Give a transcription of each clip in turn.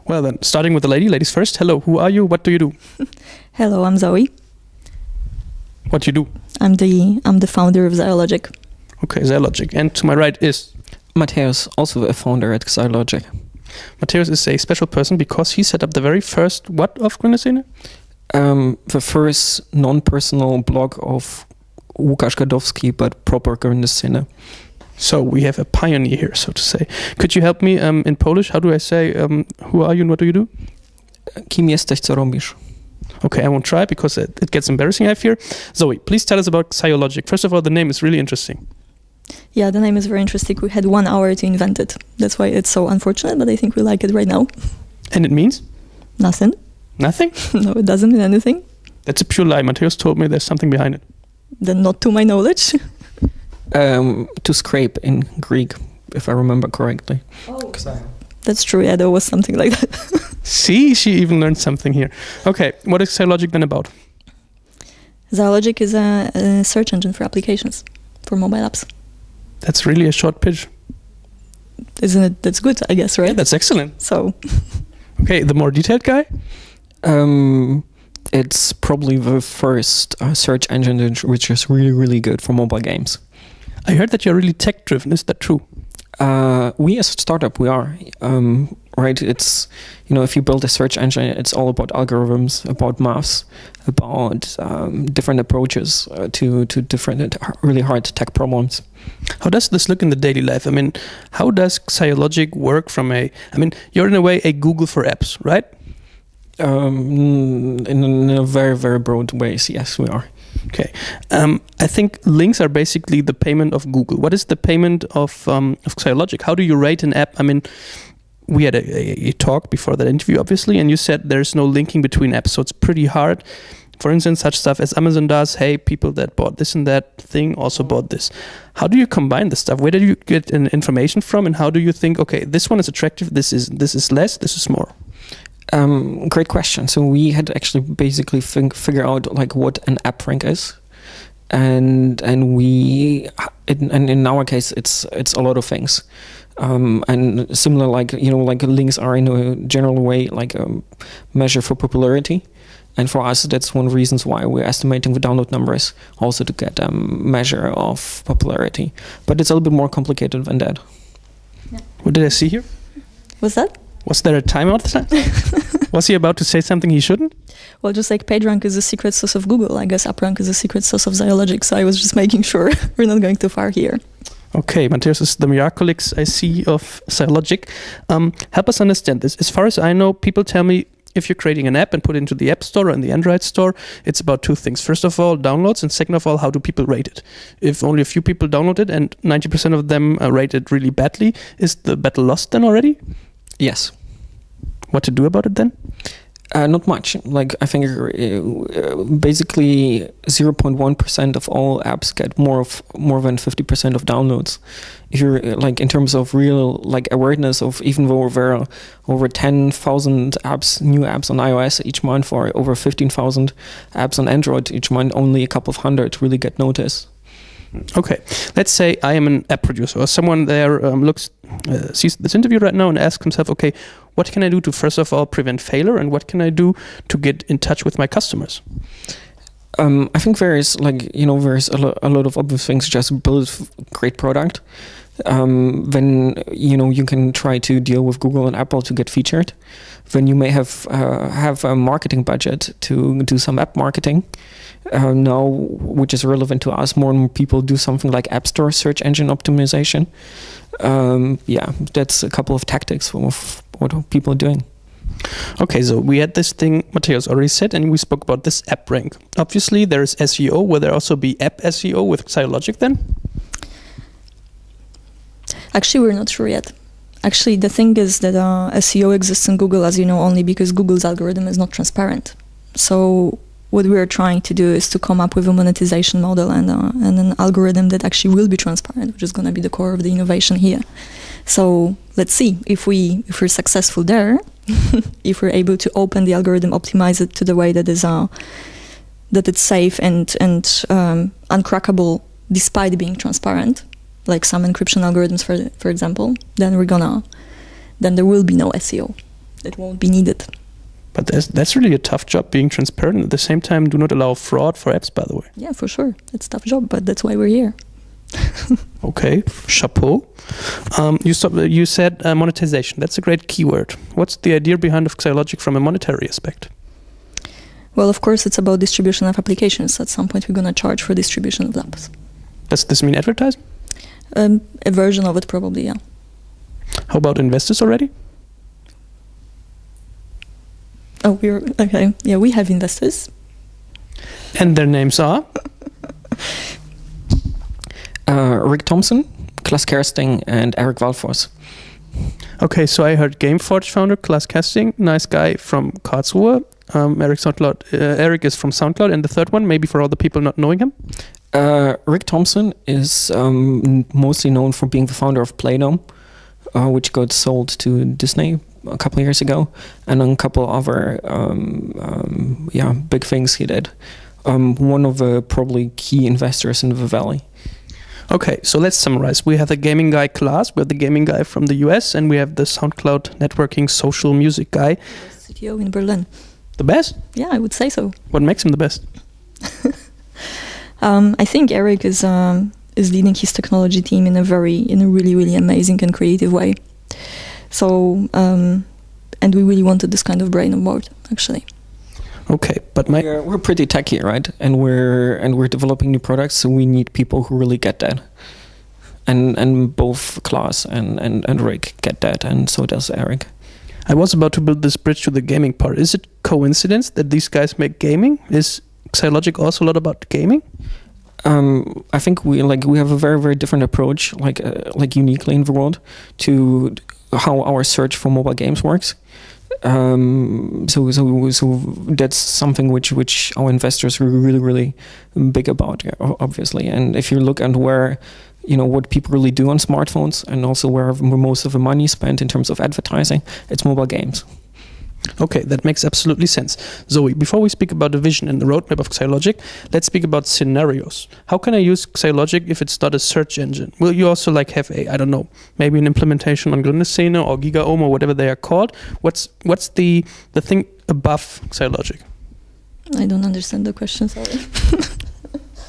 Well then, starting with the ladies first. Hello, who are you? What do you do? Hello, I'm Zoe. What do you do? I'm the founder of Xyologic. Okay, Xyologic. And to my right is Matthäus, also a founder at Xyologic. Matthäus is a special person because he set up the very first what of Grüne Szene? The first non-personal blog of Łukasz Gadowski, but proper Grüne Szene. So we have a pioneer here, so to say. Could you help me in Polish? How do I say, who are you and what do you do? Kim jesteś, co robisz? Okay, I won't try because it gets embarrassing, I fear. Zoe, please tell us about Xyologic. First of all, the name is really interesting. Yeah, the name is very interesting. We had 1 hour to invent it. That's why it's so unfortunate, but I think we like it right now. And it means? Nothing. Nothing? No, it doesn't mean anything. That's a pure lie. Matthäus told me there's something behind it. Then not to my knowledge. To scrape in Greek, if I remember correctly. Oh, that's true. Yeah, there was something like that. See, she even learned something here. Okay, what is Xyologic then about? Xyologic is a search engine for applications, for mobile apps. That's really a short pitch. Isn't it? That's good, I guess, right? Yeah, that's excellent. So, okay, the more detailed guy? It's probably the first search engine which is really, really good for mobile games. I heard that you're really tech-driven. Is that true? We as a startup, we are. Right? It's, if you build a search engine, it's all about algorithms, about maths, about different approaches to different really hard tech problems. How does this look in the daily life? I mean, how does Xyologic work from you're in a way a Google for apps, right? In a very, very broad ways, yes, we are. Okay. I think links are basically the payment of Google. What is the payment of Xyologic? How do you rate an app? I mean, we had a talk before that interview, obviously, and you said there's no linking between apps, so it's pretty hard. For instance, such stuff as Amazon does, hey, people that bought this and that thing also bought this. How do you combine this stuff? Where do you get information from, and how do you think, okay, this one is attractive, this is less, this is more? Great question. So we had to actually basically figure out what an app rank is, and in our case it's a lot of things, and similar like links are in a general way like a measure for popularity, and for us that's one of the reasons why we're estimating the download numbers also to get a measure of popularity. But it's a little bit more complicated than that. Yeah. What did I see here? What's that? Was there a timeout? Was he about to say something he shouldn't? Well, just like PageRank is a secret sauce of Google, I guess AppRank is a secret sauce of Xyologic, so I was just making sure we're not going too far here. Okay, Matthäus is the miraculix I see of Xyologic. Help us understand this. As far as I know, people tell me if you're creating an app and put it into the App Store or in the Android Store, it's about two things. First of all, downloads, and second of all, how do people rate it? If only a few people download it and 90% of them rate it really badly, is the battle lost then already? Yes. What to do about it then? Not much. I think basically 0.1% of all apps get more than 50% of downloads. If you're in terms of real awareness of, even though there are over 10,000 new apps on iOS each month, or over 15,000 apps on Android each month, only a couple of hundred really get noticed. Okay, let's say I am an app producer, or someone there sees this interview right now and asks himself, okay, what can I do to first of all prevent failure, and what can I do to get in touch with my customers? I think there's there's a lot of obvious things. Just build a great product. Then you can try to deal with Google and Apple to get featured. Then you may have a marketing budget to do some app marketing. Now, which is relevant to us, more and more people do something like App Store search engine optimization. That's a couple of tactics of what people are doing. Okay, so we had this thing Matthäus already said, and we spoke about this app rank. Obviously, there is SEO. Will there also be app SEO with Xyologic then? Actually, we're not sure yet. Actually, the thing is that SEO exists in Google, as you know, only because Google's algorithm is not transparent. So what we are trying to do is to come up with a monetization model and an algorithm that actually will be transparent, which is going to be the core of the innovation here. So let's see if we're successful there, if we're able to open the algorithm, optimize it to the way that it's safe and uncrackable despite being transparent, like some encryption algorithms, for example, then there will be no SEO. it won't be needed. But that's really a tough job, being transparent. At the same time, do not allow fraud for apps, by the way. Yeah, for sure. It's a tough job, but that's why we're here. Okay, chapeau. You said monetization. That's a great keyword. What's the idea behind of Xyologic from a monetary aspect? Well, of course, it's about distribution of applications. At some point, we're going to charge for distribution of apps. Does this mean advertising? A version of it, probably, yeah. How about investors already? Oh, okay. Yeah, we have investors. And their names are? Rick Thompson, Klaas Kersting, and Eric Walfors. Okay, so I heard Gameforge founder Klaas Kersting, nice guy from Karlsruhe. Eric is from SoundCloud, and the third one, maybe for all the people not knowing him? Rick Thompson is mostly known for being the founder of Play-Doh, which got sold to Disney a couple of years ago, and a couple other big things he did. One of the probably key investors in the Valley. Okay, so let's summarize. We have the gaming guy Klaas, we have the gaming guy from the US, and we have the SoundCloud networking social music guy. CTO in Berlin. The best? Yeah, I would say so. What makes him the best? I think Eric is leading his technology team in a really, really amazing and creative way. So, and we really wanted this kind of brain on board, actually. Okay, but we're pretty techy, right? And we're developing new products, so we need people who really get that. And both Klaas and Rick get that, and so does Eric. I was about to build this bridge to the gaming part. Is it coincidence that these guys make gaming? Is Xyologic also a lot about gaming? I think we have a very, very different approach, uniquely in the world, to how our search for mobile games works. So that's something which our investors are really, really big about, obviously. And if you look at where, what people really do on smartphones, and also where most of the money is spent in terms of advertising, it's mobile games. Okay, that makes absolutely sense. Zoe, before we speak about the vision and the roadmap of Xyologic, let's speak about scenarios. How can I use Xyologic if it's not a search engine? Will you also have maybe an implementation on Gründerszene or GigaOM or whatever they are called? What's the thing above Xyologic? I don't understand the question, sorry.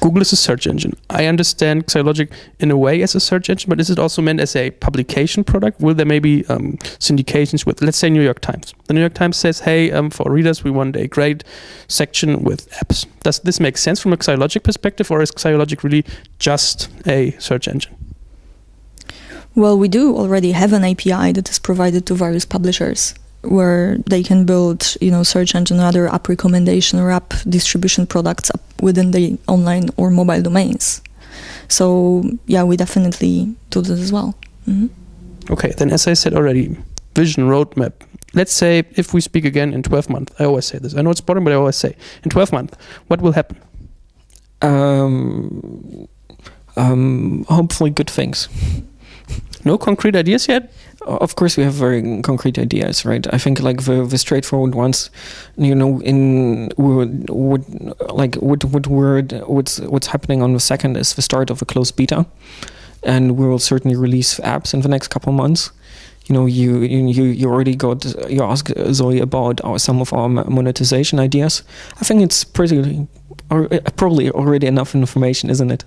Google is a search engine. I understand Xyologic in a way as a search engine, but is it also meant as a publication product? Will there maybe syndications with, let's say, New York Times? The New York Times says, hey, for readers, we want a great section with apps. Does this make sense from a Xyologic perspective, or is Xyologic really just a search engine? Well, we do already have an API that is provided to various publishers, where they can build, search engine or other app recommendation or app distribution products up within the online or mobile domains. So, yeah, we definitely do this as well. Mm-hmm. Okay, then as I said already, vision, roadmap. Let's say if we speak again in 12 months, I always say this. I know it's boring, but I always say, in 12 months, what will happen? Hopefully good things. No concrete ideas yet? Of course, we have very concrete ideas, right? I think the straightforward ones, what's happening on the second is the start of a closed beta, and we will certainly release apps in the next couple of months. You already you asked Zoe about some of our monetization ideas. I think it's probably already enough information, isn't it?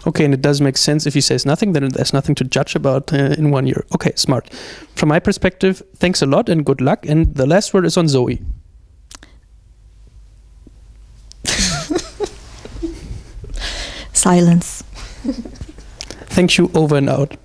Okay, and it does make sense. If he says nothing, then there's nothing to judge about in 1 year. Okay, smart. From my perspective, thanks a lot and good luck. And the last word is on Zoe. Silence. Thank you, over and out.